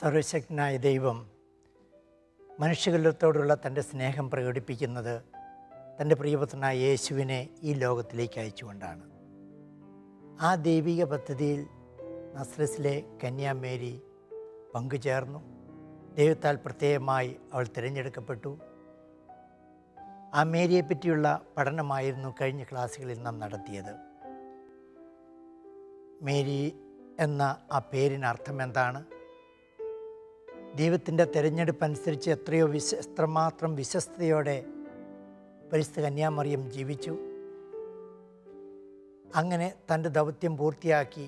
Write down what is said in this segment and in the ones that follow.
സർവശക്തനായ ദൈവം മനുഷ്യകുലത്തോടുള്ള തൻ്റെ സ്നേഹം പ്രകടിപ്പിക്കുന്നത് തൻ്റെ പ്രിയപുത്രനായ യേശുവിനെ ഈ ലോകത്തിലേക്ക് അയച്ചുകൊണ്ടാണ്. ആ ദൈവിക പദ്ധതിയിൽ നസ്രത്തിലെ കന്യാമേരി പങ്കുചേർന്നു. ദൈവത്താൽ പ്രത്യേകമായി അവൾ തിരഞ്ഞെടുക്കപ്പെട്ടു. ആ മേരിയെ പറ്റിയുള്ള പഠനമായിരുന്നു കഴിഞ്ഞ ക്ലാസ്സുകളിൽ നാം നടത്തിയത്. മേരി എന്ന ആ പേരിന് അർത്ഥം എന്താണ്? ദൈവത്തിൻ്റെ തിരഞ്ഞെടുപ്പ് അനുസരിച്ച് എത്രമാത്രം വിശ്വസ്തയോടെ പരിശുദ്ധ കന്യാമറിയം ജീവിച്ചു. അങ്ങനെ തൻ്റെ ദൗത്യം പൂർത്തിയാക്കി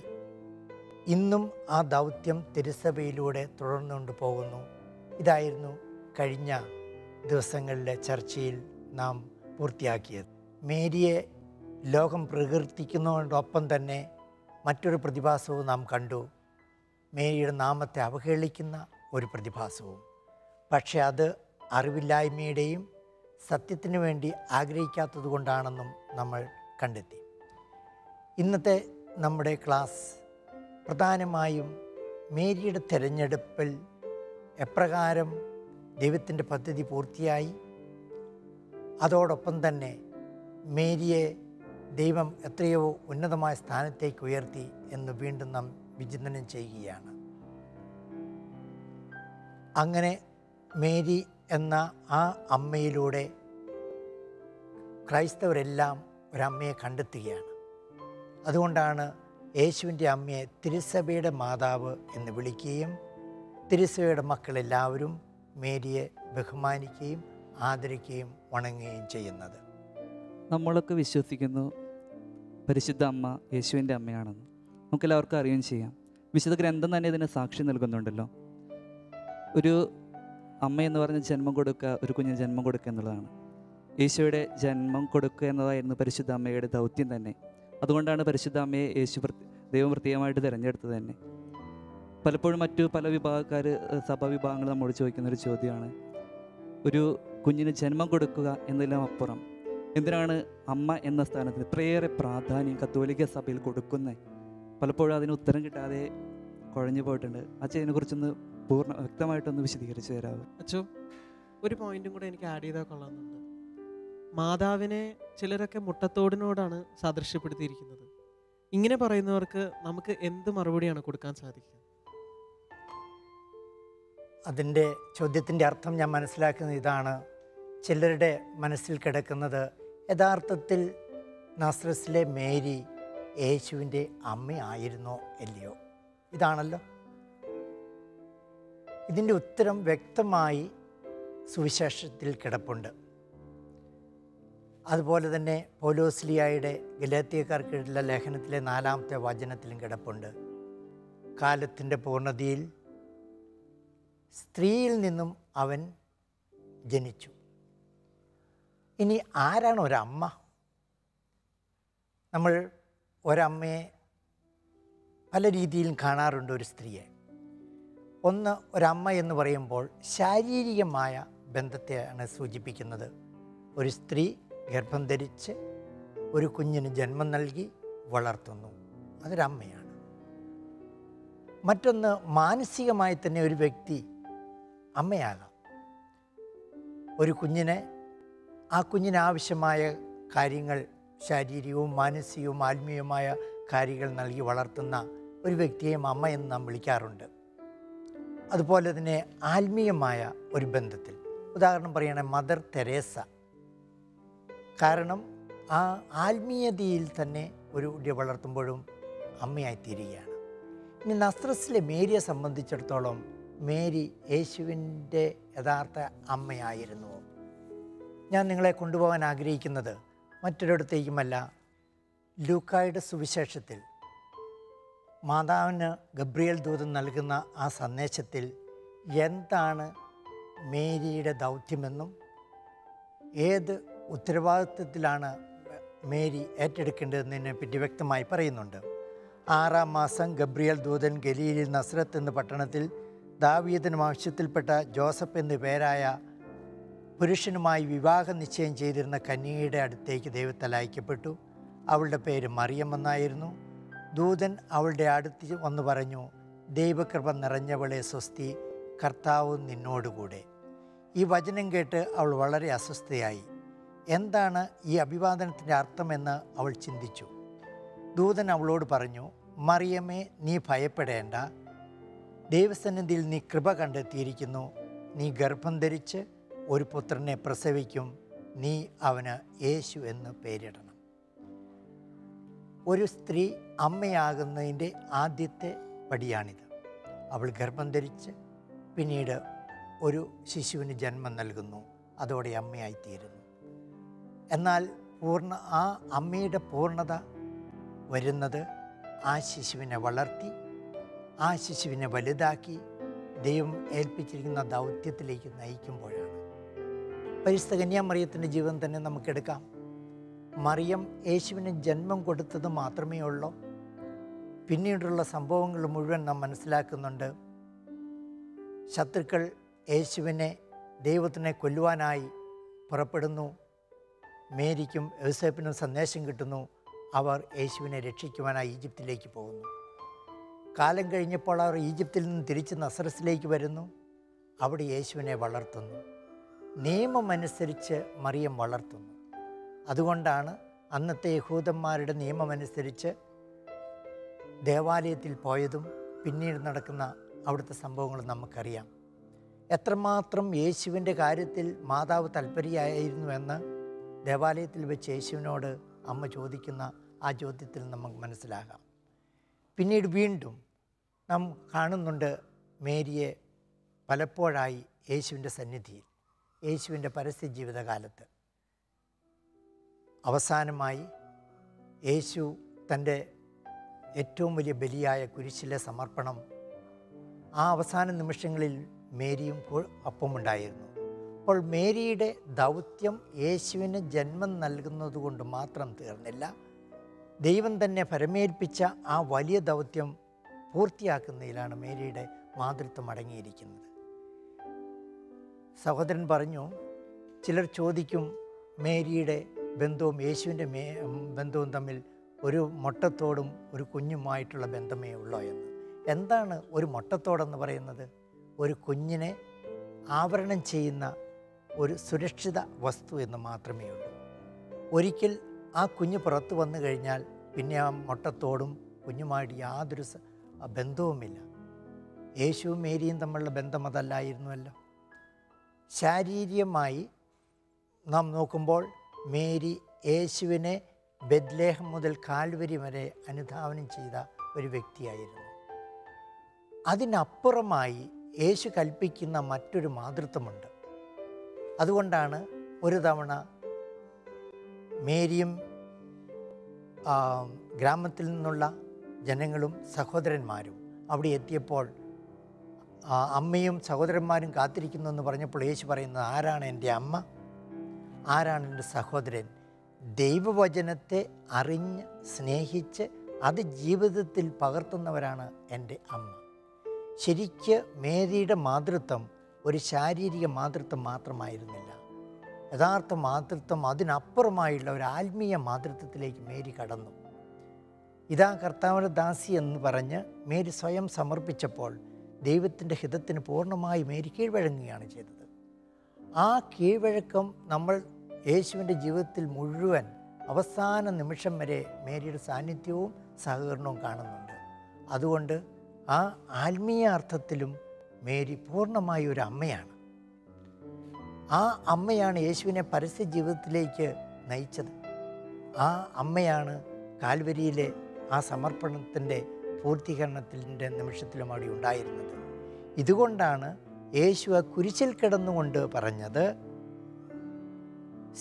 ഇന്നും ആ ദൗത്യം തിരുസഭയിലൂടെ തുടർന്നുകൊണ്ട് പോകുന്നു. ഇതായിരുന്നു കഴിഞ്ഞ ദിവസങ്ങളിലെ ചർച്ചയിൽ നാം പൂർത്തിയാക്കിയത്. മേരിയെ ലോകം പ്രകീർത്തിക്കുന്നതോടൊപ്പം തന്നെ മറ്റൊരു പ്രതിഭാസവും നാം കണ്ടു. മേരിയുടെ നാമത്തെ അവഹേളിക്കുന്ന ഒരു പ്രതിഭാസവും. പക്ഷെ അത് അറിവില്ലായ്മയുടെയും സത്യത്തിനു വേണ്ടി ആഗ്രഹിക്കാത്തത് കൊണ്ടാണെന്നും നമ്മൾ കണ്ടെത്തി. ഇന്നത്തെ നമ്മുടെ ക്ലാസ് പ്രധാനമായും മേരിയുടെ തിരഞ്ഞെടുപ്പിൽ എപ്രകാരം ദൈവത്തിൻ്റെ പദ്ധതി പൂർത്തിയായി, അതോടൊപ്പം തന്നെ മേരിയെ ദൈവം എത്രയോ ഉന്നതമായ സ്ഥാനത്തേക്ക് ഉയർത്തി എന്ന് വീണ്ടും നാം വിചിന്തനം ചെയ്യുകയാണ്. അങ്ങനെ മേരി എന്ന ആ അമ്മയിലൂടെ ക്രൈസ്തവരെല്ലാം ഒരമ്മയെ കണ്ടെത്തുകയാണ്. അതുകൊണ്ടാണ് യേശുവിൻ്റെ അമ്മയെ തിരുസഭയുടെ മാതാവ് എന്ന് വിളിക്കുകയും തിരുസഭയുടെ മക്കളെല്ലാവരും മേരിയെ ബഹുമാനിക്കുകയും ആദരിക്കുകയും വണങ്ങുകയും ചെയ്യുന്നത്. നമ്മളൊക്കെ വിശ്വസിക്കുന്നു പരിശുദ്ധ അമ്മ യേശുവിൻ്റെ അമ്മയാണെന്ന്. നമുക്കെല്ലാവർക്കും അറിയുകയും ചെയ്യാം. വിശുദ്ധ ഗ്രന്ഥം തന്നെ ഇതിന് സാക്ഷി നൽകുന്നുണ്ടല്ലോ. ഒരു അമ്മ എന്ന് പറഞ്ഞ ജന്മം കൊടുക്കുക, ഒരു കുഞ്ഞിന് ജന്മം കൊടുക്കുക എന്നുള്ളതാണ്. യേശുവിടെ ജന്മം കൊടുക്കുക എന്നതായിരുന്നു പരിശുദ്ധ അമ്മയുടെ ദൗത്യം തന്നെ. അതുകൊണ്ടാണ് പരിശുദ്ധ അമ്മയെ ദൈവം പ്രത്യേകമായിട്ട് തിരഞ്ഞെടുത്തത് തന്നെ. പലപ്പോഴും മറ്റു പല വിഭാഗക്കാർ, സഭാ വിഭാഗങ്ങൾ നമ്മോട് ചോദിക്കുന്നൊരു ചോദ്യമാണ്, ഒരു കുഞ്ഞിന് ജന്മം കൊടുക്കുക എന്നതിലും അപ്പുറം എന്തിനാണ് അമ്മ എന്ന സ്ഥാനത്തിന് ഇത്രയേറെ പ്രാധാന്യം കത്തോലിക്ക സഭയിൽ കൊടുക്കുന്നത്? പലപ്പോഴും അതിന് ഉത്തരം കിട്ടാതെ കുഴഞ്ഞു പോയിട്ടുണ്ട്. അച്ഛൻ ഇതിനെക്കുറിച്ചൊന്ന് വ്യക്തമായിട്ടൊന്ന് വിശദീകരിച്ചു തരാമോ? അച്ഛോ, ഒരു പോയിന്റും കൂടെ എനിക്ക് ആഡ് ചെയ്താൽ കൊള്ളാമെന്നുണ്ട്. മാതാവിനെ ചിലരൊക്കെ മുട്ടത്തോടിനോടാണ് സാദൃശ്യപ്പെടുത്തിയിരിക്കുന്നത്. ഇങ്ങനെ പറയുന്നവർക്ക് നമുക്ക് എന്ത് മറുപടിയാണ് കൊടുക്കാൻ സാധിക്കുക? അതിൻ്റെ ചോദ്യത്തിൻ്റെ അർത്ഥം ഞാൻ മനസ്സിലാക്കുന്നത് ഇതാണ്. ചിലരുടെ മനസ്സിൽ കിടക്കുന്നത് യഥാർത്ഥത്തിൽ നസ്രത്തിലെ മേരി യേശുവിൻ്റെ അമ്മയായിരുന്നോ അല്ലയോ, ഇതാണല്ലോ. ഇതിൻ്റെ ഉത്തരം വ്യക്തമായി സുവിശേഷത്തിൽ കിടപ്പുണ്ട്. അതുപോലെ തന്നെ പൗലോസ്ലിയായുടെ ഗലാത്യക്കാർക്കുള്ള ലേഖനത്തിലെ 4-ാമത്തെ വചനത്തിലും കിടപ്പുണ്ട്. കാലത്തിൻ്റെ പൂർണ്ണതയിൽ സ്ത്രീയിൽ നിന്നും അവൻ ജനിച്ചു. ഇനി ആരാണ് ഒരമ്മ? നമ്മൾ ഒരമ്മയെ പല രീതിയിലും കാണാറുണ്ട്. ഒരു സ്ത്രീയെ ഒന്ന് ഒരമ്മ എന്ന് പറയുമ്പോൾ ശാരീരികമായ ബന്ധത്തെയാണ് സൂചിപ്പിക്കുന്നത്. ഒരു സ്ത്രീ ഗർഭം ധരിച്ച് ഒരു കുഞ്ഞിന് ജന്മം നൽകി വളർത്തുന്നു, അതൊരമ്മയാണ്. മറ്റൊന്ന് മാനസികമായി തന്നെ ഒരു വ്യക്തി അമ്മയാകാം. ഒരു കുഞ്ഞിനെ, ആ കുഞ്ഞിനാവശ്യമായ കാര്യങ്ങൾ, ശാരീരികവും മാനസികവും ആത്മീയവുമായ കാര്യങ്ങൾ നൽകി വളർത്തുന്ന ഒരു വ്യക്തിയെയും അമ്മ എന്ന് നാം വിളിക്കാറുണ്ട്. അതുപോലെ തന്നെ ആത്മീയമായ ഒരു ബന്ധത്തിൽ, ഉദാഹരണം പറയുകയാണെങ്കിൽ മദർ തെരേസ, കാരണം ആ ആത്മീയതയിൽ തന്നെ ഒരു കുട്ടിയെ വളർത്തുമ്പോഴും അമ്മയായിത്തീരുകയാണ്. ഇനി നസ്രത്തിലെ മേരിയെ സംബന്ധിച്ചിടത്തോളം മേരി യേശുവിൻ്റെ യഥാർത്ഥ അമ്മയായിരുന്നുവോ? ഞാൻ നിങ്ങളെ കൊണ്ടുപോകാൻ ആഗ്രഹിക്കുന്നത് മറ്റൊരിടത്തേക്കുമല്ല. ലൂക്കായുടെ സുവിശേഷത്തിൽ മാതാവിന് ഗബ്രിയേൽ ദൂതൻ നൽകുന്ന ആ സന്ദേശത്തിൽ എന്താണ് മേരിയുടെ ദൗത്യമെന്നും ഏത് ഉത്തരവാദിത്വത്തിലാണ് മേരി ഏറ്റെടുക്കേണ്ടതെന്നതിനെ പറ്റി വ്യക്തമായി പറയുന്നുണ്ട്. 6-ാം മാസം ഗബ്രിയേൽ ദൂതൻ ഗലീലിൽ നസ്രത്ത് എന്ന പട്ടണത്തിൽ ദാവീദിന് വംശത്തിൽപ്പെട്ട ജോസഫ് എന്നു പേരായ പുരുഷനുമായി വിവാഹ നിശ്ചയം ചെയ്തിരുന്ന കന്യകയുടെ അടുത്തേക്ക് ദൈവത്താൽ അയക്കപ്പെട്ടു. അവളുടെ പേര് മറിയം എന്നായിരുന്നു. ദൂതൻ അവളുടെ അടുത്ത് വന്ന് പറഞ്ഞു, ദൈവകൃപ നിറഞ്ഞവളെ സ്വസ്തി, കർത്താവ് നിന്നോടുകൂടെ. ഈ വചനം കേട്ട് അവൾ വളരെ അസ്വസ്ഥയായി. എന്താണ് ഈ അഭിവാദനത്തിൻ്റെ അർത്ഥമെന്ന് അവൾ ചിന്തിച്ചു. ദൂതൻ അവളോട് പറഞ്ഞു, മറിയമേ, നീ ഭയപ്പെടേണ്ട. ദൈവസന്നിധിയിൽ നീ കൃപ കണ്ടെത്തിയിരിക്കുന്നു. നീ ഗർഭം ധരിച്ച് ഒരു പുത്രനെ പ്രസവിക്കും. നീ അവന് യേശു എന്ന് പേരിടണം. ഒരു സ്ത്രീ അമ്മയാകുന്നതിൻ്റെ ആദ്യത്തെ പടിയാണിത്. അവൾ ഗർഭം ധരിച്ച് പിന്നീട് ഒരു ശിശുവിന് ജന്മം നൽകുന്നു. അതോടെ അമ്മയായിത്തീരുന്നു. എന്നാൽ ആ അമ്മയുടെ പൂർണ്ണത വരുന്നത് ആ ശിശുവിനെ വളർത്തി, ആ ശിശുവിനെ വലുതാക്കി ദൈവം ഏൽപ്പിച്ചിരിക്കുന്ന ദൗത്യത്തിലേക്ക് നയിക്കുമ്പോഴാണ്. പരിശുദ്ധ കന്യാമറിയത്തിൻ്റെ ജീവിതം തന്നെ നമുക്കെടുക്കാം. മറിയം യേശുവിന് ജന്മം കൊടുത്തത് മാത്രമേ ഉള്ളൂ. പിന്നീടുള്ള സംഭവങ്ങൾ മുഴുവൻ നാം മനസ്സിലാക്കുന്നുണ്ട്. ശത്രുക്കൾ യേശുവിനെ, ദൈവത്തിനെ കൊല്ലുവാനായി പുറപ്പെടുന്നു. മേരിക്കും യോസേപ്പിനും സന്ദേശം കിട്ടുന്നു. അവർ യേശുവിനെ രക്ഷിക്കുവാനായി ഈജിപ്തിലേക്ക് പോകുന്നു. കാലം കഴിഞ്ഞപ്പോൾ അവർ ഈജിപ്തിൽ നിന്ന് തിരിച്ച് നസറത്തിലേക്ക് വരുന്നു. അവിടെ യേശുവിനെ വളർത്തുന്നു. നിയമമനുസരിച്ച് മറിയം വളർത്തുന്നു. അതുകൊണ്ടാണ് അന്നത്തെ യഹൂദന്മാരുടെ നിയമമനുസരിച്ച് ദേവാലയത്തിൽ പോയതും പിന്നീട് നടക്കുന്ന അവിടുത്തെ സംഭവങ്ങളും നമുക്കറിയാം. എത്രമാത്രം യേശുവിൻ്റെ കാര്യത്തിൽ മാതാവ് താല്പര്യമായിരുന്നുവെന്ന് ദേവാലയത്തിൽ വെച്ച് യേശുവിനോട് അമ്മ ചോദിക്കുന്ന ആ ചോദ്യത്തിൽ നമുക്ക് മനസ്സിലാകാം. പിന്നീട് വീണ്ടും നാം കാണുന്നുണ്ട് മേരിയെ പലപ്പോഴായി യേശുവിൻ്റെ സന്നിധിയിൽ, യേശുവിൻ്റെ പരസ്യ ജീവിതകാലത്ത്. അവസാനമായി യേശു തൻ്റെ ഏറ്റവും വലിയ ബലിയായ കുരിശിലെ സമർപ്പണം, ആ അവസാന നിമിഷങ്ങളിൽ മേരിയും ഒപ്പമുണ്ടായിരുന്നു. അപ്പോൾ മേരിയുടെ ദൗത്യം യേശുവിന് ജന്മം നൽകുന്നതുകൊണ്ട് മാത്രം തീർന്നില്ല. ദൈവം തന്നെ പരമേൽപ്പിച്ച ആ വലിയ ദൗത്യം പൂർത്തിയാക്കുന്നതിലാണ് മേരിയുടെ മാതൃത്വം അടങ്ങിയിരിക്കുന്നത്. സഹോദരൻ പറഞ്ഞു, ചിലർ ചോദിക്കും, മേരിയുടെ ബന്ധവും യേശുവിൻ്റെ ബന്ധവും തമ്മിൽ ഒരു മൊട്ടത്തോടും ഒരു കുഞ്ഞുമായിട്ടുള്ള ബന്ധമേ ഉള്ളോ എന്ന്. എന്താണ് ഒരു മൊട്ടത്തോടെന്ന് പറയുന്നത്? ഒരു കുഞ്ഞിനെ ആവരണം ചെയ്യുന്ന ഒരു സുരക്ഷിത വസ്തു എന്ന് മാത്രമേ ഉള്ളൂ. ഒരിക്കൽ ആ കുഞ്ഞ് പുറത്തു വന്നു കഴിഞ്ഞാൽ പിന്നെ ആ മൊട്ടത്തോടും കുഞ്ഞുമായിട്ട് യാതൊരു ബന്ധവുമില്ല. യേശുവും മേരിയും തമ്മിലുള്ള ബന്ധം അതല്ലായിരുന്നുവല്ലോ. ശാരീരികമായി നാം നോക്കുമ്പോൾ മേരി യേശുവിനെ ബെത്ലേഹം മുതൽ കാൽവരി വരെ അനുധാവനം ചെയ്ത ഒരു വ്യക്തിയായിരുന്നു. അതിനപ്പുറമായി യേശു കൽപ്പിക്കുന്ന മറ്റൊരു മാതൃത്വമുണ്ട്. അതുകൊണ്ടാണ് ഒരു തവണ മേരിയും ഗ്രാമത്തിൽ നിന്നുള്ള ജനങ്ങളും സഹോദരന്മാരും അവിടെ എത്തിയപ്പോൾ അമ്മയും സഹോദരന്മാരും കാത്തിരിക്കുന്നു എന്ന് പറഞ്ഞപ്പോൾ യേശു പറയുന്നത്, ആരാണ് എൻ്റെ അമ്മ, ആരാണ് എൻ്റെ സഹോദരൻ? ദൈവവചനത്തെ അറിഞ്ഞ് സ്നേഹിച്ച് അത് ജീവിതത്തിൽ പകർത്തുന്നവരാണ് എൻ്റെ അമ്മ. ശരിക്ക് മേരിയുടെ മാതൃത്വം ഒരു ശാരീരിക മാതൃത്വം മാത്രമായിരുന്നില്ല. യഥാർത്ഥ മാതൃത്വം അതിനപ്പുറമായുള്ള ഒരു ആത്മീയ മാതൃത്വത്തിലേക്ക് മേരി കടന്നു. ഇതാ കർത്താവിൻ്റെ ദാസി എന്ന് പറഞ്ഞ് മേരി സ്വയം സമർപ്പിച്ചപ്പോൾ ദൈവത്തിൻ്റെ ഹിതത്തിന് പൂർണ്ണമായി മേരി കീഴ്വഴങ്ങുകയാണ് ചെയ്തത്. ആ കീഴ്വഴക്കം നമ്മൾ യേശുവിൻ്റെ ജീവിതത്തിൽ മുഴുവൻ അവസാന നിമിഷം വരെ മേരിയുടെ സാന്നിധ്യവും സഹകരണവും കാണുന്നുണ്ട്. അതുകൊണ്ട് ആ ആത്മീയ അർത്ഥത്തിലും മേരി പൂർണ്ണമായ ഒരു അമ്മയാണ്. ആ അമ്മയാണ് യേശുവിനെ പരസ്യ ജീവിതത്തിലേക്ക് നയിച്ചത്. ആ അമ്മയാണ് കാൽവരിയിലെ ആ സമർപ്പണത്തിൻ്റെ പൂർത്തീകരണത്തിൻ്റെ നിമിഷത്തിലും അവിടെ ഉണ്ടായിരുന്നത്. ഇതുകൊണ്ടാണ് യേശു ആ കുരിശിൽ കിടന്നുകൊണ്ട് പറഞ്ഞത്,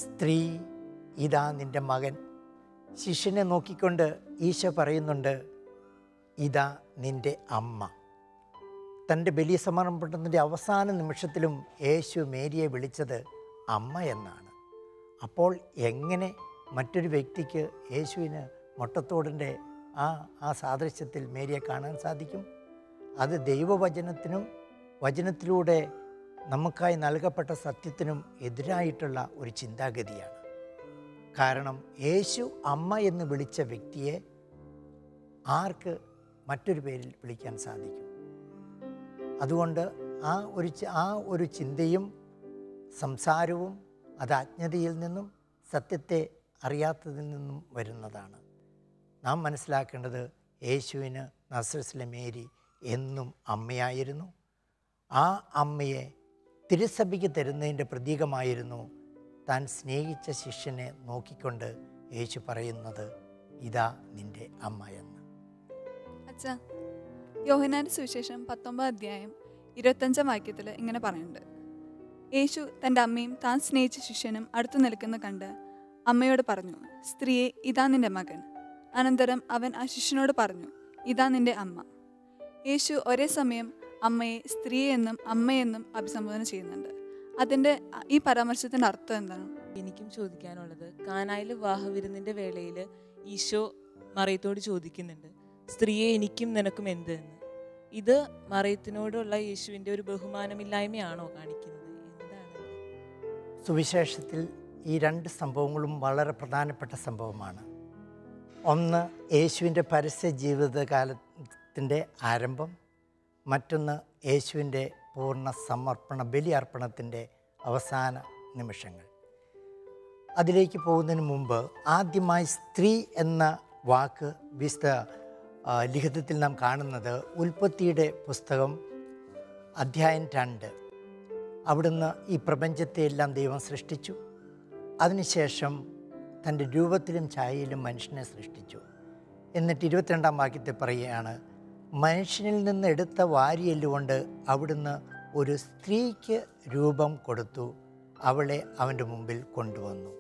സ്ത്രീ, ഇതാ നിൻ്റെ മകൻ. ശിഷ്യനെ നോക്കിക്കൊണ്ട് ഈശോ പറയുന്നുണ്ട്, ഇതാ നിൻ്റെ അമ്മ. തൻ്റെ ബലി സമർപ്പണത്തിൻ്റെ അവസാന നിമിഷത്തിലും യേശു മേരിയെ വിളിച്ചത് അമ്മ എന്നാണ്. അപ്പോൾ എങ്ങനെ മറ്റൊരു വ്യക്തിക്ക് യേശുവിന് മൊട്ടത്തോടിൻ്റെ ആ സാദൃശ്യത്തിൽ മേരിയെ കാണാൻ സാധിക്കും? അത് ദൈവവചനത്തിനും വചനത്തിലൂടെ നമുക്കായി നൽകപ്പെട്ട സത്യത്തിനും എതിരായിട്ടുള്ള ഒരു ചിന്താഗതിയാണ്. കാരണം യേശു അമ്മ എന്ന് വിളിച്ച വ്യക്തിയെ ആർക്ക് മറ്റൊരു പേരിൽ വിളിക്കാൻ സാധിക്കും? അതുകൊണ്ട് ആ ഒരു ചിന്തയും സംസാരവും അത് അജ്ഞതയിൽ നിന്നും സത്യത്തെ അറിയാത്തതിൽ നിന്നും വരുന്നതാണ്. നാം മനസ്സിലാക്കേണ്ടത് യേശുവിന് നസറത്തിലെ മേരി എന്നും അമ്മയായിരുന്നു. ആ അമ്മയെ തിരുസഭയ്ക്ക് തരുന്നതിൻ്റെ പ്രതീകമായിരുന്നു താൻ സ്നേഹിച്ച ശിഷ്യനെ നോക്കിക്കൊണ്ട് യേശു പറയുന്നത്, ഇതാ നിൻ്റെ അമ്മ എന്ന്. അച്ഛാ, യോഹന്നാന്റെ സുവിശേഷം 19 അധ്യായം 25 വാക്യത്തിൽ ഇങ്ങനെ പറയുന്നുണ്ട്, യേശു തൻ്റെ അമ്മയും താൻ സ്നേഹിച്ച ശിഷ്യനും അടുത്തു നിൽക്കുന്ന കണ്ട് അമ്മയോട് പറഞ്ഞു, സ്ത്രീയെ, ഇതാ നിൻ്റെ മകൻ. അനന്തരം അവൻ ആ ശിഷ്യനോട് പറഞ്ഞു, ഇതാ നിൻ്റെ അമ്മ. യേശു ഒരേ സമയം അമ്മയെ സ്ത്രീയെ എന്നും അമ്മയെന്നും അഭിസംബോധന ചെയ്യുന്നുണ്ട്. ഈ പരാമർശത്തിൻ്റെ അർത്ഥം എന്താണ്? എനിക്കും ചോദിക്കാനുള്ളത്, കാനായിലെ വിവാഹവിരുന്നിൻ്റെ വേളയിൽ ഈശോ മറിയത്തോട് ചോദിക്കുന്നുണ്ട്, സ്ത്രീയെ, എനിക്കും നിനക്കും എന്ത് എന്ന്. ഇത് മറിയത്തിനോടുള്ള യേശുവിൻ്റെ ഒരു ബഹുമാനമില്ലായ്മയാണോ കാണിക്കുന്നത്? എന്താണ്? സുവിശേഷത്തിൽ ഈ രണ്ട് സംഭവങ്ങളും വളരെ പ്രധാനപ്പെട്ട സംഭവമാണ്. ഒന്ന് യേശുവിൻ്റെ പരസ്യ ജീവിതകാലത്തിൻ്റെ ആരംഭം, മറ്റൊന്ന് യേശുവിൻ്റെ പൂർണ്ണ ബലി അർപ്പണത്തിൻ്റെ അവസാന നിമിഷങ്ങൾ. അതിലേക്ക് പോകുന്നതിന് മുമ്പ് ആദ്യമായി സ്ത്രീ എന്ന വാക്ക് വിശുദ്ധ ലിഖിതത്തിൽ നാം കാണുന്നത് ഉൽപ്പത്തിയുടെ പുസ്തകം അധ്യായം 2. അവിടുന്ന് ഈ പ്രപഞ്ചത്തെയെല്ലാം ദൈവം സൃഷ്ടിച്ചു. അതിനുശേഷം തൻ്റെ രൂപത്തിലും ഛായയിലും മനുഷ്യനെ സൃഷ്ടിച്ചു. എന്നിട്ട് 22 വാക്യത്തിൽ പറയുകയാണ്, മനുഷ്യനിൽ നിന്ന് എടുത്ത വാരിയെല്ലുകൊണ്ട് അവിടുന്ന് ഒരു സ്ത്രീക്ക് രൂപം കൊടുത്തു, അവളെ അവൻ്റെ മുമ്പിൽ കൊണ്ടുവന്നു.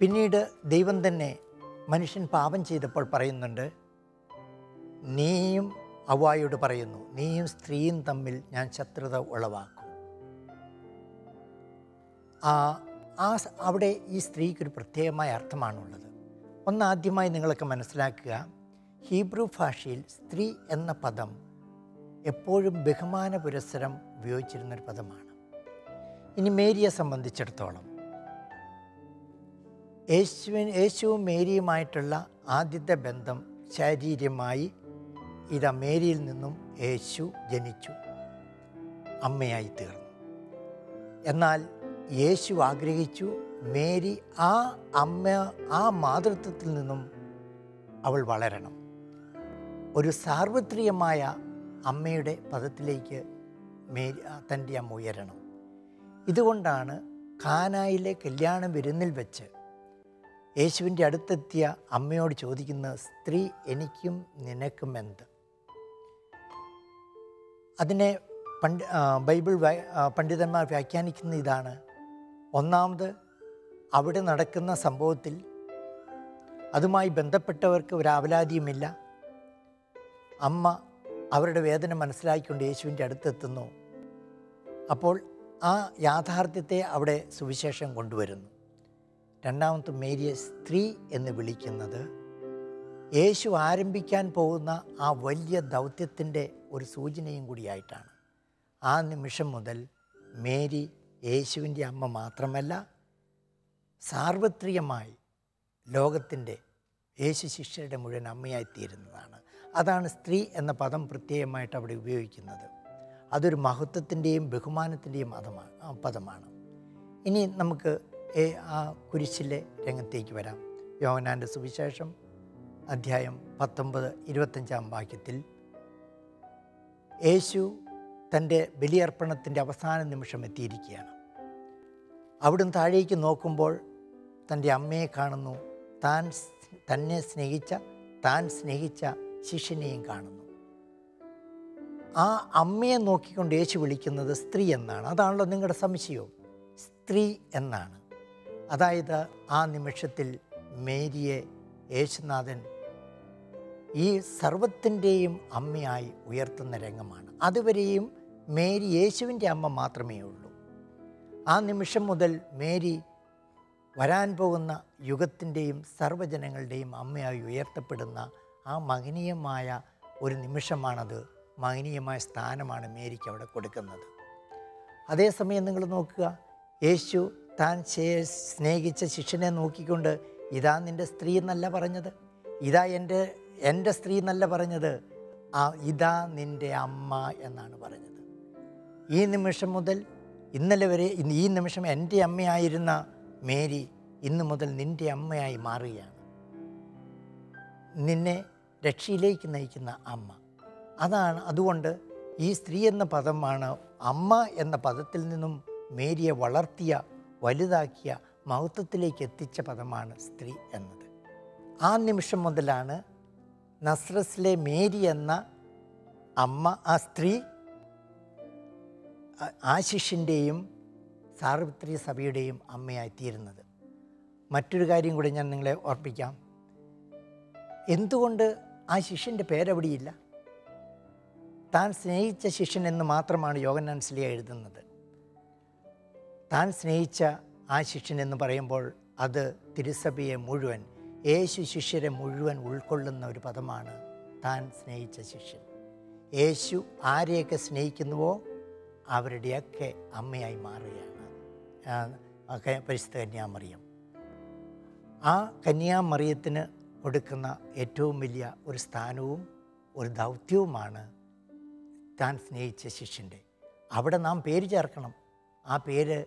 പിന്നീട് ദൈവം തന്നെ മനുഷ്യൻ പാപം ചെയ്തപ്പോൾ പറയുന്നുണ്ട്, നീയും ഹവ്വായോട് പറയുന്നു, നീയും സ്ത്രീയും തമ്മിൽ ഞാൻ ശത്രുത ഉളവാക്കും. അവിടെ ഈ സ്ത്രീക്കൊരു പ്രത്യേകമായ അർത്ഥമാണുള്ളത്. ഒന്നാദ്യമായി നിങ്ങളൊക്കെ മനസ്സിലാക്കുക, ഹീബ്രു ഭാഷയിൽ സ്ത്രീ എന്ന പദം എപ്പോഴും ബഹുമാന പുരസ്സരം ഉപയോഗിച്ചിരുന്നൊരു പദമാണ്. ഇനി മേരിയെ സംബന്ധിച്ചിടത്തോളം യേശുവും മേരിയുമായിട്ടുള്ള ആദ്യത്തെ ബന്ധം ശാരീരികമായി ഇതാ മേരിയിൽ നിന്നും യേശു ജനിച്ചു, അമ്മയായി തീർന്നു. എന്നാൽ യേശു ആഗ്രഹിച്ചു മേരി ആ മാതൃത്വത്തിൽ നിന്നും അവൾ വളരണം, ഒരു സാർവത്രികമായ അമ്മയുടെ പദത്തിലേക്ക് തൻ്റെ അമ്മ ഉയരണം. ഇതുകൊണ്ടാണ് കാനായിലെ കല്യാണ വിരുന്നിൽ വെച്ച് യേശുവിൻ്റെ അടുത്തെത്തിയ അമ്മയോട് ചോദിക്കുന്നത്, സ്ത്രീ, എനിക്കും നിനക്കും എന്ത്? അതിനെ ബൈബിൾ പണ്ഡിതന്മാർ വ്യാഖ്യാനിക്കുന്ന ഇതാണ്. ഒന്നാമത്, അവിടെ നടക്കുന്ന സംഭവത്തിൽ അതുമായി ബന്ധപ്പെട്ടവർക്ക് ഒരു ആവലാതിയുമില്ല. അമ്മ അവരുടെ വേദന മനസ്സിലാക്കിക്കൊണ്ട് യേശുവിൻ്റെ അടുത്തെത്തുന്നു. അപ്പോൾ ആ യാഥാർത്ഥ്യത്തെ അവിടെ സുവിശേഷം കൊണ്ടുവരുന്നു. രണ്ടാമത്തെ, മേരിയെ സ്ത്രീ എന്ന് വിളിക്കുന്നത് യേശു ആരംഭിക്കാൻ പോകുന്ന ആ വലിയ ദൗത്യത്തിൻ്റെ ഒരു സൂചനയും കൂടിയായിട്ടാണ്. ആ നിമിഷം മുതൽ മേരി യേശുവിൻ്റെ അമ്മ മാത്രമല്ല, സാർവത്രികമായി ലോകത്തിൻ്റെ യേശു ശിഷ്യരുടെ മുഴുവൻ അമ്മയായിത്തീരുന്നതാണ്. അതാണ് സ്ത്രീ എന്ന പദം പ്രത്യേകമായിട്ട് അവിടെ ഉപയോഗിക്കുന്നത്. അതൊരു മഹത്വത്തിൻ്റെയും ബഹുമാനത്തിൻ്റെയും പദമാണ്. ഇനി നമുക്ക് ആ കുരിശിലെ രംഗത്തേക്ക് വരാം. യോഹന്നാൻ്റെ സുവിശേഷം അധ്യായം 19 25 വാക്യത്തിൽ യേശു തൻ്റെ ബലിയർപ്പണത്തിൻ്റെ അവസാന നിമിഷം എത്തിയിരിക്കുകയാണ്. അവിടുന്ന് താഴേക്ക് നോക്കുമ്പോൾ തൻ്റെ അമ്മയെ കാണുന്നു, തന്നെ സ്നേഹിച്ച ശിഷ്യനെയും കാണുന്നു. ആ അമ്മയെ നോക്കിക്കൊണ്ട് യേശു വിളിക്കുന്നത് സ്ത്രീ എന്നാണ്. അതാണല്ലോ നിങ്ങളുടെ സംശയവും, സ്ത്രീ എന്നാണ്. അതായത് ആ നിമിഷത്തിൽ മേരിയെ യേശുനാഥൻ ഈ സർവത്തിൻ്റെയും അമ്മയായി ഉയർത്തുന്ന രംഗമാണ്. അതുവരെയും മേരി യേശുവിൻ്റെ അമ്മ മാത്രമേ ഉള്ളൂ. ആ നിമിഷം മുതൽ മേരി വരാൻ പോകുന്ന യുഗത്തിൻ്റെയും സർവ്വജനങ്ങളുടെയും അമ്മയായി ഉയർത്തപ്പെടുന്ന ആ മഹനീയമായ ഒരു നിമിഷമാണത്. മഹനീയമായ സ്ഥാനമാണ് മേരിക്ക് അവിടെ കൊടുക്കുന്നത്. അതേസമയം നിങ്ങൾ നോക്കുക, യേശു താൻ സ്നേഹിച്ച ശിഷ്യനെ നോക്കിക്കൊണ്ട് ഇതാ നിൻ്റെ സ്ത്രീ എന്നല്ല പറഞ്ഞത്, ഇതാ എൻ്റെ സ്ത്രീ എന്നല്ല പറഞ്ഞത്. ഇതാ നിൻ്റെ അമ്മ എന്നാണ് പറഞ്ഞത്. ഈ നിമിഷം മുതൽ ഇന്നലെ വരെ ഈ നിമിഷം എൻ്റെ അമ്മയായിരുന്ന മേരി ഇന്നു മുതൽ നിൻ്റെ അമ്മയായി മാറുകയാണ്. നിന്നെ രക്ഷയിലേക്ക് നയിക്കുന്ന അമ്മ. അതുകൊണ്ട് ഈ സ്ത്രീ എന്ന പദമാണ് അമ്മ എന്ന പദത്തിൽ നിന്നും മേരിയെ വളർത്തിയ, വലുതാക്കിയ, മഹത്വത്തിലേക്ക് എത്തിച്ച പദമാണ് സ്ത്രീ എന്നത്. ആ നിമിഷം മുതലാണ് നസ്രത്തിലെ മേരി എന്ന അമ്മ, ആ സ്ത്രീ ആശിഷിൻ്റെയും സാർവത്രിക സഭയുടെയും അമ്മയായി തീരുന്നത്. മറ്റൊരു കാര്യം കൂടി ഞാൻ നിങ്ങളെ ഓർപ്പിക്കാം. എന്തുകൊണ്ട് ആ ശിഷ്യൻ്റെ പേരവിടെയില്ല? താൻ സ്നേഹിച്ച ശിഷ്യൻ എന്ന് മാത്രമാണ് യോഹന്നാൻ സ്ലീഹ എഴുതുന്നത്. താൻ സ്നേഹിച്ച ആ ശിഷ്യൻ എന്ന് പറയുമ്പോൾ അത് തിരുസഭയെ മുഴുവൻ, യേശു ശിഷ്യരെ മുഴുവൻ ഉൾക്കൊള്ളുന്ന ഒരു പദമാണ് താൻ സ്നേഹിച്ച ശിഷ്യൻ. യേശു ആരെയൊക്കെ സ്നേഹിക്കുന്നുവോ അവരുടെയൊക്കെ അമ്മയായി മാറുകയാണ് പരിശുദ്ധ കന്യാമറിയം. ആ കന്യാമറിയത്തിന് കൊടുക്കുന്ന ഏറ്റവും വലിയ ഒരു സ്ഥാനവും ഒരു ദൗത്യവുമാണ് താൻ സ്നേഹിച്ച ശിഷ്യൻ്റെ. അവിടെ നാം പേര് ചേർക്കണം. ആ പേര്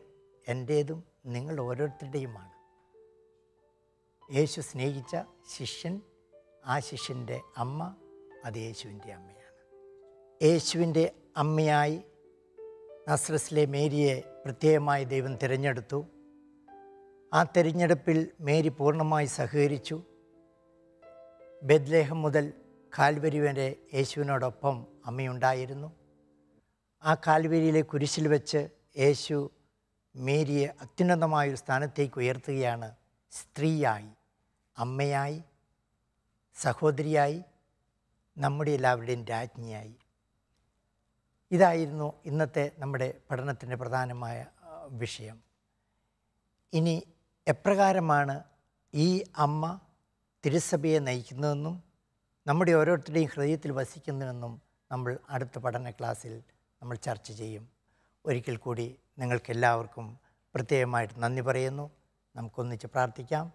എൻ്റേതും നിങ്ങൾ ഓരോരുത്തരുടെയുമാണ്. യേശു സ്നേഹിച്ച ശിഷ്യൻ, ആ ശിഷ്യൻ്റെ അമ്മ, അത് യേശുവിൻ്റെ അമ്മയാണ്. യേശുവിൻ്റെ അമ്മയായി നസ്രത്തിലെ മേരിയെ പ്രത്യേകമായി ദൈവം തിരഞ്ഞെടുത്തു. ആ തിരഞ്ഞെടുപ്പിൽ മേരി പൂർണ്ണമായി സഹകരിച്ചു. ബെത്ലഹേം മുതൽ കാൽവരി വരെ യേശുവിനോടൊപ്പം അമ്മയുണ്ടായിരുന്നു. ആ കാൽവരിയിലെ കുരിശിൽ വെച്ച് യേശു മേരിയെ അത്യുന്നതമായൊരു സ്ഥാനത്തേക്ക് ഉയർത്തുകയാണ്. സ്ത്രീയായി, അമ്മയായി, സഹോദരിയായി, നമ്മുടെ എല്ലാവരുടെയും രാജ്ഞിയായി. ഇതായിരുന്നു ഇന്നത്തെ നമ്മുടെ പഠനത്തിൻ്റെ പ്രധാനമായ വിഷയം. ഇനി എപ്രകാരമാണ് ഈ അമ്മ തിരുസഭയെ നയിക്കുന്നതെന്നും നമ്മുടെ ഓരോരുത്തരുടെയും ഹൃദയത്തിൽ വസിക്കുന്നുവെന്നും നമ്മൾ അടുത്ത പഠന ക്ലാസ്സിൽ നമ്മൾ ചർച്ച ചെയ്യും. ഒരിക്കൽ കൂടി നിങ്ങൾക്കെല്ലാവർക്കും പ്രത്യേകമായിട്ട് നന്ദി പറയുന്നു. നമുക്കൊന്നിച്ച് പ്രാർത്ഥിക്കാം.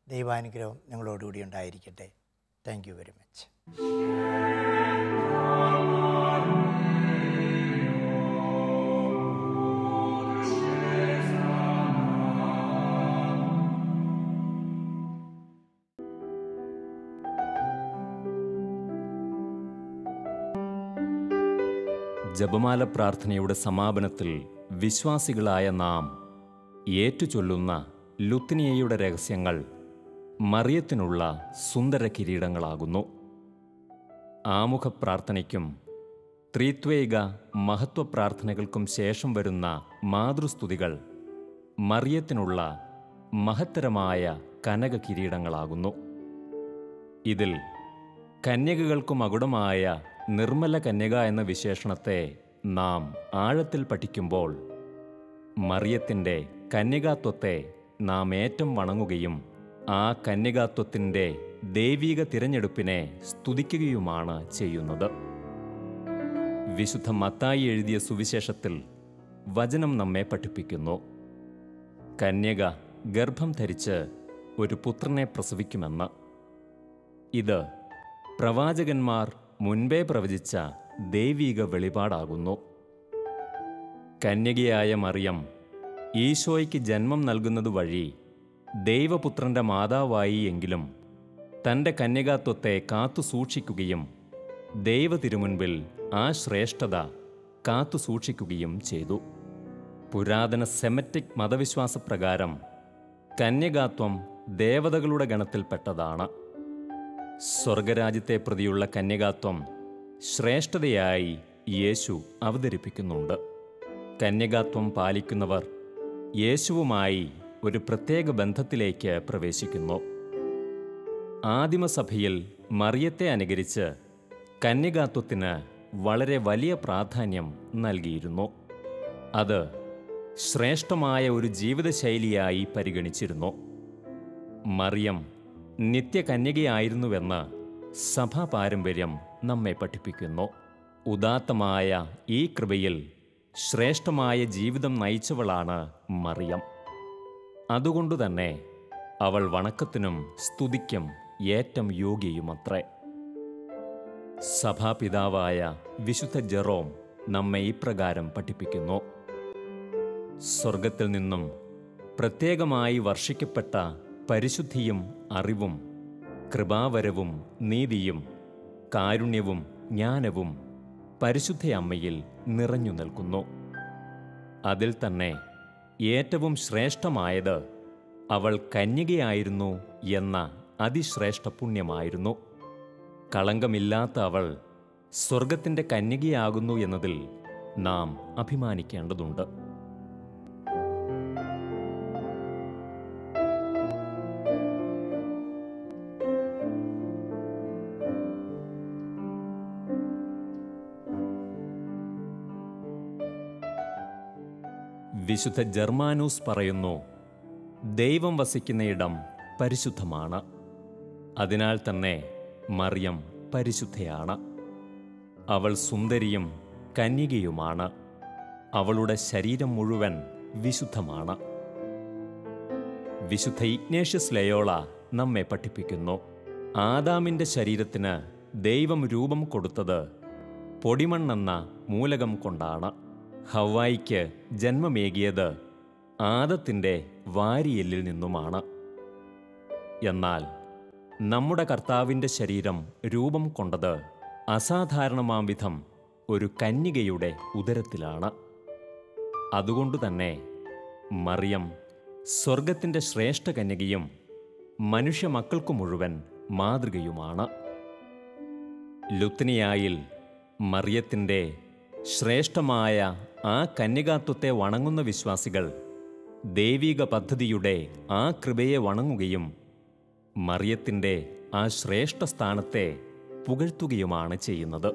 ദൈവാനുഗ്രഹം നിങ്ങളോടുകൂടി ഉണ്ടായിരിക്കട്ടെ. Thank you very much. ജപമാല പ്രാർത്ഥനയുടെ സമാപനത്തിൽ വിശ്വാസികളായ നാം ഏറ്റുചൊല്ലുന്ന ലുത്തിനിയയുടെ രഹസ്യങ്ങൾ മറിയത്തിനുള്ള സുന്ദര കിരീടങ്ങളാകുന്നു. ആമുഖ പ്രാർത്ഥനയ്ക്കും ത്രിത്വൈക മഹത്വ പ്രാർത്ഥനകൾക്കും ശേഷം വരുന്ന മാതൃസ്തുതികൾ മറിയത്തിനുള്ള മഹത്തരമായ കനക കിരീടങ്ങളാകുന്നു. ഇതിൽ കന്യകകൾക്കു മകുടമായ നിർമ്മല കന്യക എന്ന വിശേഷണത്തെ നാം ആഴത്തിൽ പഠിക്കുമ്പോൾ മറിയത്തിൻ്റെ കന്യകാത്വത്തെ നാം ഏറ്റം വണങ്ങുകയും ആ കന്യകാത്വത്തിൻ്റെ ദൈവിക തിരഞ്ഞെടുപ്പിനെ സ്തുതിക്കുകയുമാണ് ചെയ്യുന്നത്. വിശുദ്ധ മത്തായി എഴുതിയ സുവിശേഷത്തിൽ വചനം നമ്മെ പഠിപ്പിക്കുന്നു. കന്യക ഗർഭം ധരിച്ച് ഒരു പുത്രനെ പ്രസവിക്കുമെന്ന്. ഇത് പ്രവാചകന്മാർ മുൻപേ പ്രവചിച്ച ദൈവിക വെളിപാടാകുന്നു. കന്യകയായ മറിയം ഈശോയ്ക്ക് ജന്മം നൽകുന്നത് വഴി ദൈവപുത്രൻ്റെ മാതാവായി എങ്കിലും തൻ്റെ കന്യകാത്വത്തെ കാത്തു സൂക്ഷിക്കുകയും ദൈവ തിരുമുൻപിൽ ആ ശ്രേഷ്ഠത കാത്തു സൂക്ഷിക്കുകയും ചെയ്തു. പുരാതന സെമറ്റിക് മതവിശ്വാസപ്രകാരം കന്യകാത്വം ദേവതകളുടെ ഗണത്തിൽപ്പെട്ടതാണ്. സ്വർഗരാജ്യത്തെ പ്രതിയുള്ള കന്യകാത്വം ശ്രേഷ്ഠതയായി യേശു അവതരിപ്പിക്കുന്നുണ്ട്. കന്യകാത്വം പാലിക്കുന്നവർ യേശുവുമായി ഒരു പ്രത്യേക ബന്ധത്തിലേക്ക് പ്രവേശിക്കുന്നു. ആദിമസഭയിൽ മറിയത്തെ അനുകരിച്ച് കന്യകാത്വത്തിന് വളരെ വലിയ പ്രാധാന്യം നൽകിയിരുന്നു. അത് ശ്രേഷ്ഠമായ ഒരു ജീവിതശൈലിയായി പരിഗണിച്ചിരുന്നു. മറിയം നിത്യകന്യകയായിരുന്നുവെന്ന് സഭാ പാരമ്പര്യം നമ്മെ പഠിപ്പിക്കുന്നു. ഉദാത്തമായ ഈ കൃപയിൽ ശ്രേഷ്ഠമായ ജീവിതം നയിച്ചവളാണ് മറിയം. അതുകൊണ്ടുതന്നെ അവൾ വണക്കത്തിനും സ്തുതിക്കും ഏറ്റം യോഗ്യയുമത്രേ. സഭാപിതാവായ വിശുദ്ധ ജെറോം നമ്മെ ഇപ്രകാരം പഠിപ്പിക്കുന്നു: സ്വർഗത്തിൽ നിന്നും പ്രത്യേകമായി വർഷിക്കപ്പെട്ട പരിശുദ്ധിയും അറിവും കൃപാവരവും നീതിയും കാരുണ്യവും ജ്ഞാനവും പരിശുദ്ധ അമ്മയിൽ നിറഞ്ഞു നിൽക്കുന്നു. അതിൽ തന്നെ ഏറ്റവും ശ്രേഷ്ഠമായത് അവൾ കന്യകയായിരുന്നു എന്ന അതിശ്രേഷ്ഠ പുണ്യമായിരുന്നു. കളങ്കമില്ലാത്ത അവൾ സ്വർഗത്തിൻ്റെ കന്യകയാകുന്നു എന്നതിൽ നാം അഭിമാനിക്കേണ്ടതുണ്ട്. വിശുദ്ധ ജർമാനൂസ് പറയുന്നു: ദൈവം വസിക്കുന്നയിടം പരിശുദ്ധമാണ്. അതിനാൽ തന്നെ മറിയം പരിശുദ്ധയാണ്. അവൾ സുന്ദരിയും കന്യകയുമാണ്. അവളുടെ ശരീരം മുഴുവൻ വിശുദ്ധമാണ്. വിശുദ്ധ ഇഗ്നേഷ്യസ് ലയോള നമ്മെ പഠിപ്പിക്കുന്നു: ആദാമിൻ്റെ ശരീരത്തിന് ദൈവം രൂപം കൊടുത്തത് പൊടിമണ്ണെന്ന മൂലകം കൊണ്ടാണ്. ഹവ്വായിക്ക് ജന്മമേകിയത് ആദത്തിൻ്റെ വാരിയെല്ലിൽ നിന്നുമാണ്. എന്നാൽ നമ്മുടെ കർത്താവിൻ്റെ ശരീരം രൂപം കൊണ്ടത് അസാധാരണമാം വിധം ഒരു കന്യകയുടെ ഉദരത്തിലാണ്. അതുകൊണ്ടുതന്നെ മറിയം സ്വർഗത്തിൻ്റെ ശ്രേഷ്ഠ കന്യകയും മനുഷ്യ മക്കൾക്കു മുഴുവൻ മാതൃകയുമാണ്. ലുത്നിയായിൽ മറിയത്തിൻ്റെ ശ്രേഷ്ഠമായ ആ കന്യകാത്വത്തെ വണങ്ങുന്ന വിശ്വാസികൾ ദൈവിക പദ്ധതിയുടെ ആ കൃപയെ വണങ്ങുകയും മറിയത്തിൻ്റെ ആ ശ്രേഷ്ഠ സ്ഥാനത്തെ പുകഴ്ത്തുകയുമാണ് ചെയ്യുന്നത്.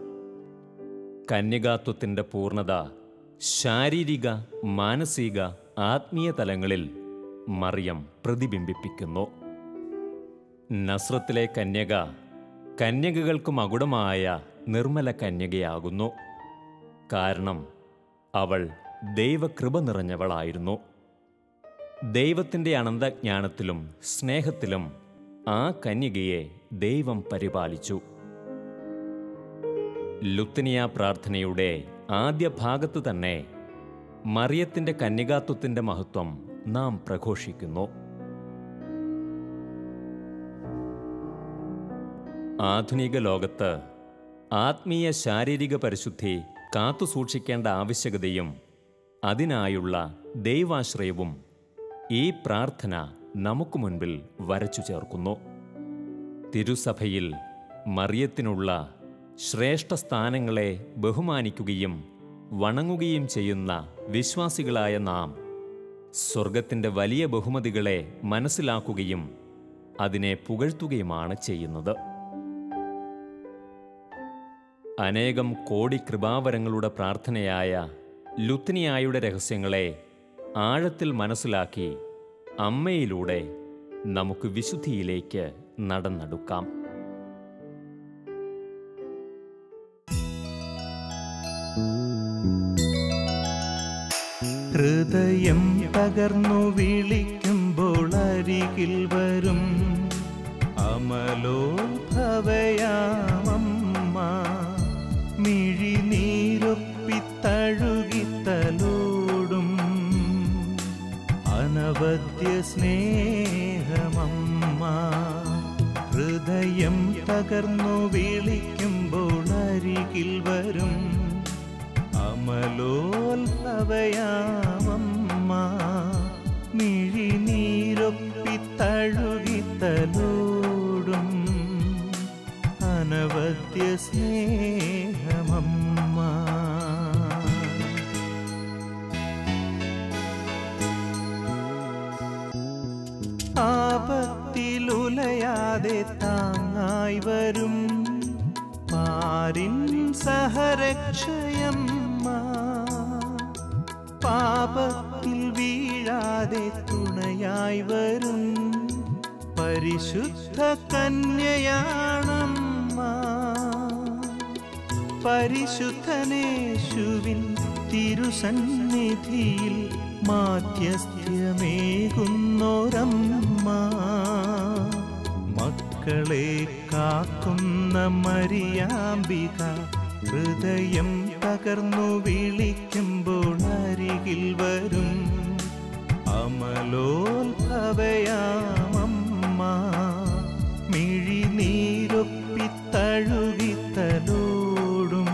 കന്യകാത്വത്തിൻ്റെ പൂർണ്ണത ശാരീരിക, മാനസിക, ആത്മീയ തലങ്ങളിൽ മറിയം പ്രതിബിംബിപ്പിക്കുന്നു. നസ്രത്തിലെ കന്യക കന്യകകൾക്ക് മകുടമായ നിർമ്മല കന്യകയാകുന്നു. കാരണം അവൾ ദൈവകൃപ നിറഞ്ഞവളായിരുന്നു. ദൈവത്തിൻ്റെ അനന്തജ്ഞാനത്തിലും സ്നേഹത്തിലും ആ കന്യകയെ ദൈവം പരിപാലിച്ചു. ലുത്നിയ പ്രാർത്ഥനയുടെ ആദ്യ ഭാഗത്ത് തന്നെ മറിയത്തിൻ്റെ കന്യകാത്വത്തിൻ്റെ മഹത്വം നാം പ്രഘോഷിക്കുന്നു. ആധുനിക ലോകത്ത് ആത്മീയ ശാരീരിക പരിശുദ്ധി കാത്തുസൂക്ഷിക്കേണ്ട ആവശ്യകതയും അതിനായുള്ള ദൈവാശ്രയവും ഈ പ്രാർത്ഥന നമുക്ക് മുൻപിൽ വരച്ചു ചേർക്കുന്നു. തിരുസഭയിൽ മറിയത്തിനുള്ള ശ്രേഷ്ഠ സ്ഥാനങ്ങളെ ബഹുമാനിക്കുകയും വണങ്ങുകയും ചെയ്യുന്ന വിശ്വാസികളായ നാം സ്വർഗത്തിൻ്റെ വലിയ ബഹുമതികളെ മനസ്സിലാക്കുകയും അതിനെ പുകഴ്ത്തുകയുമാണ് ചെയ്യുന്നത്. അനേകം കോടി കൃപാവരങ്ങളുടെ പ്രാർത്ഥനയായ ലുത്നിയായുടെ രഹസ്യങ്ങളെ ആഴത്തിൽ മനസ്സിലാക്കി അമ്മയിലൂടെ നമുക്ക് വിശുദ്ധിയിലേക്ക് നടന്നെടുക്കാം. ഹൃദയം പകർന്നു വിളിക്കുമ്പോൾ അരികിൽ വരും അമലോത്ഭവയാമമ്മ. മിഴിനീരൊപ്പിത്തഴുകിത്തലോടും അനവദ്യ സ്നേഹമമ്മ. ഹൃദയം പകർന്നു വിളിക്കുമ്പോൾ അരികിൽ വരും അമലോത്ഭവയാമമ്മ. മിഴിനീരൊപ്പിത്തഴുകിത്തലോടും അനവദ്യ സ്നേഹമമ്മ. ആപത്തിലുലയാതെ താങ്ങായി വരും പാരിൻ സഹരക്ഷയമ്മ. പാപത്തിൽ വീഴാതെ തുണയായി വരും പരിശുദ്ധ കന്യയാണമ്മ. പരിശുദ്ധനേശുവിൻ തിരുസന്നിധിയിൽ മാധ്യസ്ഥ്യമേകുന്നോരമ്മ. മക്കളെ കാക്കുന്ന മരിയാംബിക ഹൃദയം തകർന്നു വിളിക്കുമ്പോൾ അരികിൽ വരും. അമലോത്ഭവയാമമ്മ മിഴിനീരൊപ്പിത്തഴുകിത്തലോടും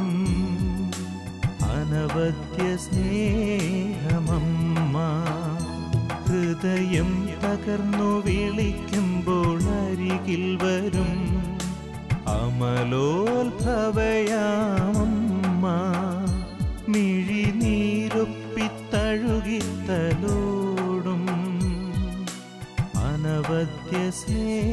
അനവദ്യ സ്നേഹമമ്മ. ഹൃദയം തകർന്നു വിളിക്കുമ്പോൾ അരികിൽ വരും. അമലോത്ഭവയാമമ്മ മിഴിനീരൊപ്പിത്തഴുകിത്തലോടും അനവദ്യ സ്നേഹമമ്മ.